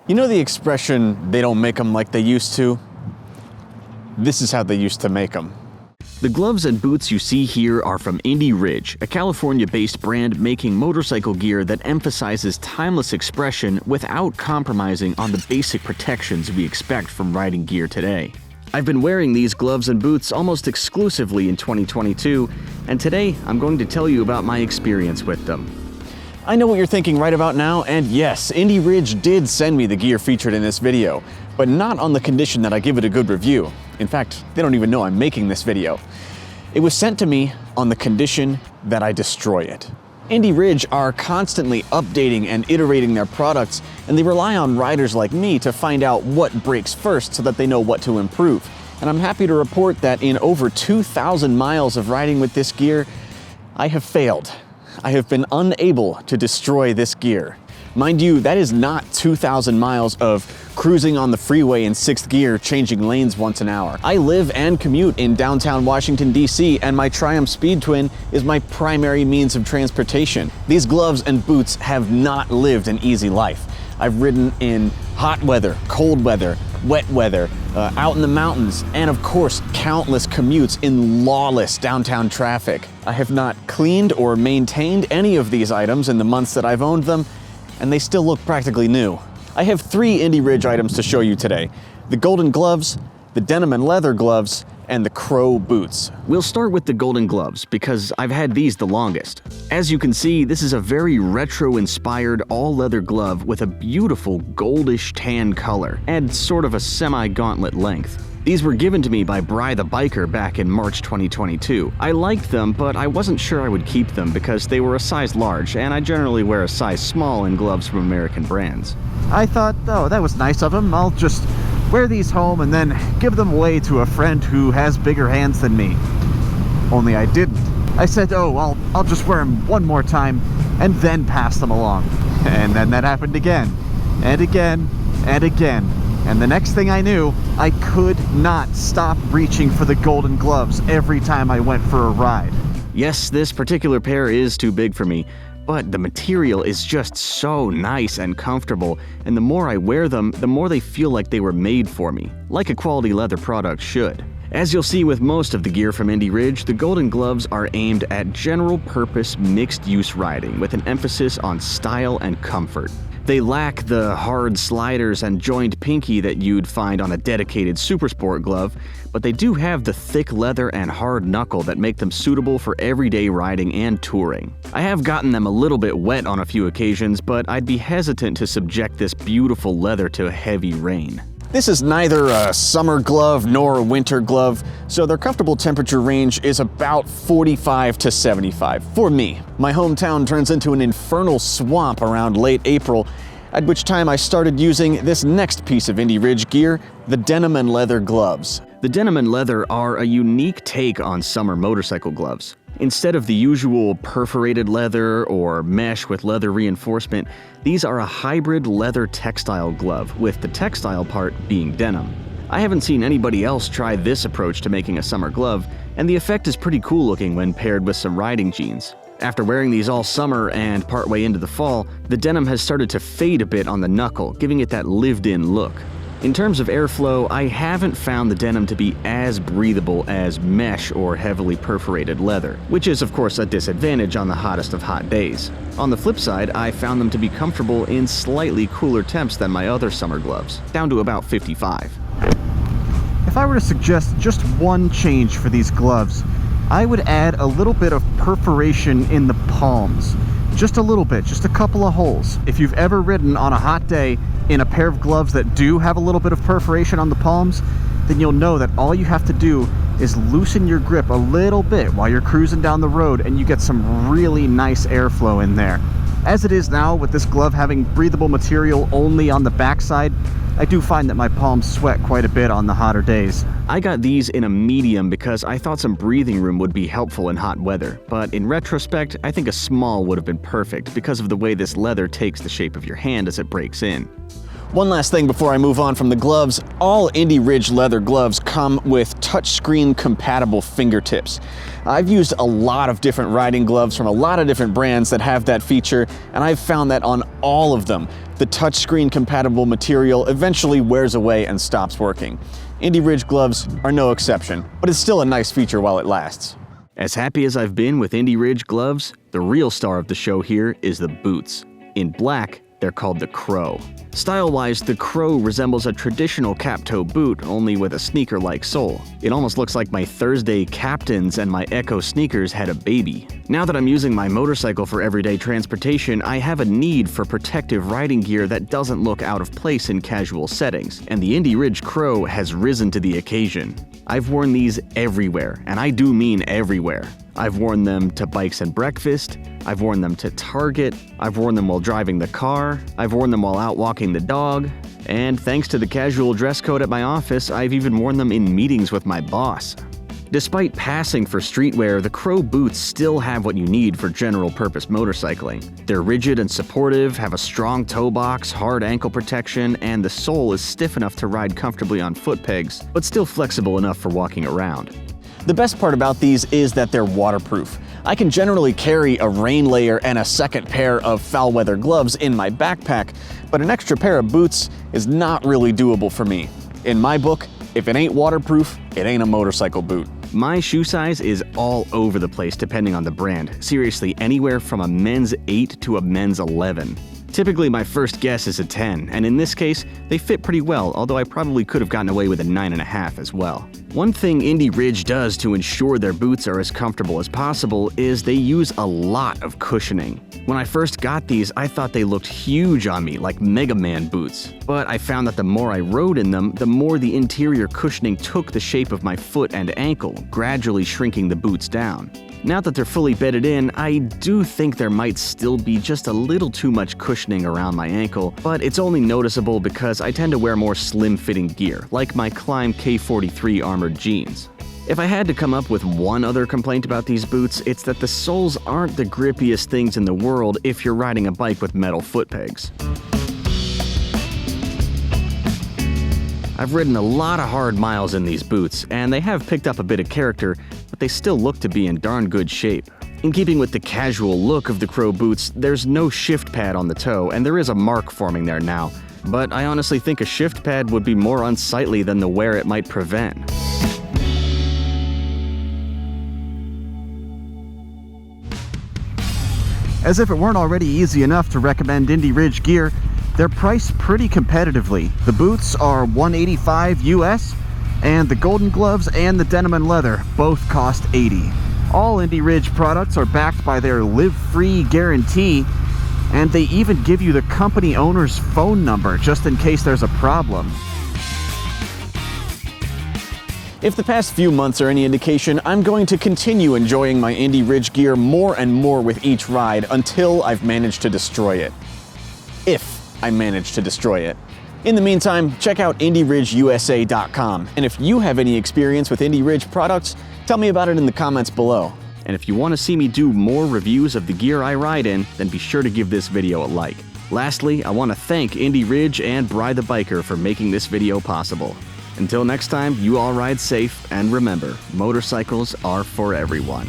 You know the expression, they don't make them like they used to? This is how they used to make them. The gloves and boots you see here are from Indy Ridge, a California-based brand making motorcycle gear that emphasizes timeless expression without compromising on the basic protections we expect from riding gear today. I've been wearing these gloves and boots almost exclusively in 2022, and today I'm going to tell you about my experience with them. I know what you're thinking right about now, and yes, Indy Ridge did send me the gear featured in this video, but not on the condition that I give it a good review. In fact, they don't even know I'm making this video. It was sent to me on the condition that I destroy it. Indy Ridge are constantly updating and iterating their products, and they rely on riders like me to find out what breaks first so that they know what to improve. And I'm happy to report that in over 2,000 miles of riding with this gear, I have failed. I have been unable to destroy this gear. Mind you, that is not 2,000 miles of cruising on the freeway in 6th gear, changing lanes once an hour. I live and commute in downtown Washington, D.C., and my Triumph Speed Twin is my primary means of transportation. These gloves and boots have not lived an easy life. I've ridden in hot weather, cold weather, wet weather, out in the mountains, and of course, countless commutes in lawless downtown traffic. I have not cleaned or maintained any of these items in the months that I've owned them, and they still look practically new. I have 3 Indy Ridge items to show you today: the golden gloves, the denim and leather gloves, and the crow boots. We'll start with the golden gloves because I've had these the longest. As you can see, this is a very retro-inspired all-leather glove with a beautiful goldish tan color and sort of a semi-gauntlet length. These were given to me by Bry the Biker back in March 2022. I liked them, but I wasn't sure I would keep them because they were a size large, and I generally wear a size small in gloves from American brands. I thought, oh, that was nice of him. I'll just wear these home and then give them away to a friend who has bigger hands than me. Only I didn't. I said, oh, I'll just wear them one more time and then pass them along. And then that happened again, and again, and again. And the next thing I knew, I could not stop reaching for the golden gloves every time I went for a ride. Yes, this particular pair is too big for me, but the material is just so nice and comfortable, and the more I wear them, the more they feel like they were made for me, like a quality leather product should. As you'll see with most of the gear from Indy Ridge, the golden gloves are aimed at general-purpose mixed-use riding with an emphasis on style and comfort. They lack the hard sliders and joined pinky that you'd find on a dedicated Supersport glove, but they do have the thick leather and hard knuckle that make them suitable for everyday riding and touring. I have gotten them a little bit wet on a few occasions, but I'd be hesitant to subject this beautiful leather to heavy rain. This is neither a summer glove nor a winter glove, so their comfortable temperature range is about 45 to 75 for me. My hometown turns into an infernal swamp around late April, at which time I started using this next piece of Indy Ridge gear, the denim and leather gloves. The denim and leather are a unique take on summer motorcycle gloves. Instead of the usual perforated leather or mesh with leather reinforcement, these are a hybrid leather textile glove, with the textile part being denim. I haven't seen anybody else try this approach to making a summer glove, and the effect is pretty cool looking when paired with some riding jeans. After wearing these all summer and partway into the fall, the denim has started to fade a bit on the knuckle, giving it that lived-in look. In terms of airflow, I haven't found the denim to be as breathable as mesh or heavily perforated leather, which is of course a disadvantage on the hottest of hot days. On the flip side, I found them to be comfortable in slightly cooler temps than my other summer gloves, down to about 55. If I were to suggest just one change for these gloves, I would add a little bit of perforation in the palms. Just a little bit, just a couple of holes. If you've ever ridden on a hot day in a pair of gloves that do have a little bit of perforation on the palms, then you'll know that all you have to do is loosen your grip a little bit while you're cruising down the road, and you get some really nice airflow in there. As it is now, with this glove having breathable material only on the backside, I do find that my palms sweat quite a bit on the hotter days. I got these in a medium because I thought some breathing room would be helpful in hot weather, but in retrospect, I think a small would have been perfect because of the way this leather takes the shape of your hand as it breaks in. One last thing before I move on from the gloves, all Indy Ridge leather gloves come with touchscreen compatible fingertips. I've used a lot of different riding gloves from a lot of different brands that have that feature, and I've found that on all of them, the touchscreen compatible material eventually wears away and stops working. Indy Ridge gloves are no exception, but it's still a nice feature while it lasts. As happy as I've been with Indy Ridge gloves, the real star of the show here is the boots. In black, they're called the Crow. Style-wise, the Crow resembles a traditional cap-toe boot, only with a sneaker-like sole. It almost looks like my Thursday Captains and my Echo sneakers had a baby. Now that I'm using my motorcycle for everyday transportation, I have a need for protective riding gear that doesn't look out of place in casual settings, and the Indy Ridge Crow has risen to the occasion. I've worn these everywhere, and I do mean everywhere. I've worn them to bikes and breakfast, I've worn them to Target, I've worn them while driving the car, I've worn them while out walking the dog, and thanks to the casual dress code at my office, I've even worn them in meetings with my boss. Despite passing for streetwear, the Crow boots still have what you need for general-purpose motorcycling. They're rigid and supportive, have a strong toe box, hard ankle protection, and the sole is stiff enough to ride comfortably on foot pegs, but still flexible enough for walking around. The best part about these is that they're waterproof. I can generally carry a rain layer and a second pair of foul weather gloves in my backpack, but an extra pair of boots is not really doable for me. In my book, if it ain't waterproof, it ain't a motorcycle boot. My shoe size is all over the place depending on the brand. Seriously, anywhere from a men's 8 to a men's 11. Typically, my first guess is a 10, and in this case, they fit pretty well, although I probably could have gotten away with a 9.5 as well. One thing Indy Ridge does to ensure their boots are as comfortable as possible is they use a lot of cushioning. When I first got these, I thought they looked huge on me, like Mega Man boots. But I found that the more I rode in them, the more the interior cushioning took the shape of my foot and ankle, gradually shrinking the boots down. Now that they're fully bedded in, I do think there might still be just a little too much cushioning around my ankle, but it's only noticeable because I tend to wear more slim-fitting gear, like my Klim K43 armored jeans. If I had to come up with one other complaint about these boots, it's that the soles aren't the grippiest things in the world if you're riding a bike with metal foot pegs. I've ridden a lot of hard miles in these boots, and they have picked up a bit of character, but they still look to be in darn good shape. In keeping with the casual look of the Crow boots, there's no shift pad on the toe, and there is a mark forming there now, but I honestly think a shift pad would be more unsightly than the wear it might prevent. As if it weren't already easy enough to recommend Indy Ridge gear, they're priced pretty competitively. The boots are $185 US, and the golden gloves and the denim and leather both cost $80. All Indy Ridge products are backed by their Live Free guarantee, and they even give you the company owner's phone number just in case there's a problem. If the past few months are any indication, I'm going to continue enjoying my Indy Ridge gear more and more with each ride until I've managed to destroy it. If I manage to destroy it. In the meantime, check out IndyRidgeUSA.com, and if you have any experience with Indy Ridge products, tell me about it in the comments below. And if you want to see me do more reviews of the gear I ride in, then be sure to give this video a like. Lastly, I want to thank Indy Ridge and Bry the Biker for making this video possible. Until next time, you all ride safe, and remember, motorcycles are for everyone.